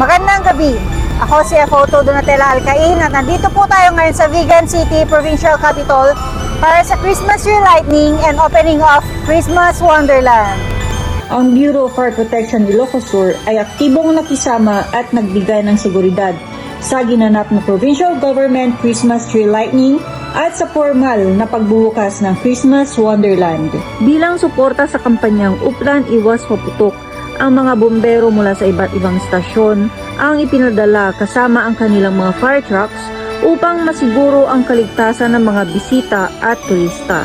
Magandang gabi. Ako si Foto Donatella Alcain at nandito po tayo ngayon sa Vigan City Provincial Capital para sa Christmas tree lighting and opening of Christmas Wonderland. Ang Bureau of Fire Protection Ilocos Sur ay aktibong nakisama at nagbigay ng seguridad sa ginanap na Provincial Government Christmas tree lighting at sa formal na pagbubukas ng Christmas Wonderland. Bilang suporta sa kampanyang Uplan Iwas Maputok, ang mga bumbero mula sa iba't ibang istasyon ang ipinadala kasama ang kanilang mga fire trucks upang masiguro ang kaligtasan ng mga bisita at turista.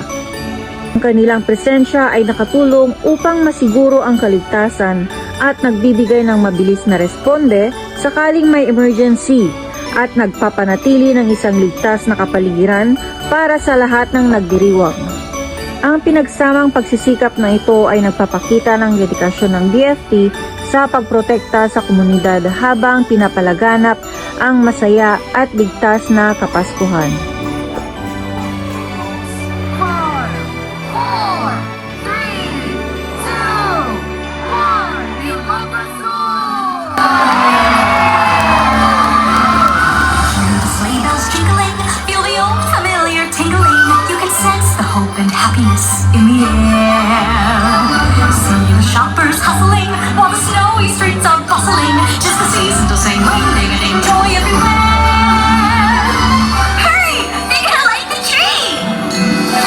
Ang kanilang presensya ay nakatulong upang masiguro ang kaligtasan at nagbibigay ng mabilis na responde sakaling may emergency at nagpapanatili ng isang ligtas na kapaligiran para sa lahat ng nagdiriwang. Ang pinagsamang pagsisikap na ito ay nagpapakita ng dedikasyon ng BFP sa pagprotekta sa komunidad habang pinapalaganap ang masaya at ligtas na Kapaskuhan. And happiness in the air. See the shoppers hustling while the snowy streets are bustling. Just the season to sing, ring, ding, a ding, joy everywhere. Hurry, they gotta light the tree. 5,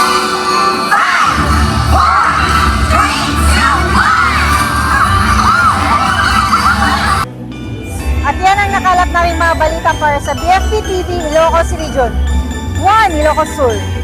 4, 3, 2, 1. At yan ang nakalap naming mga balita para sa BFP TV Ilocos Region 1 Ilocos Sur.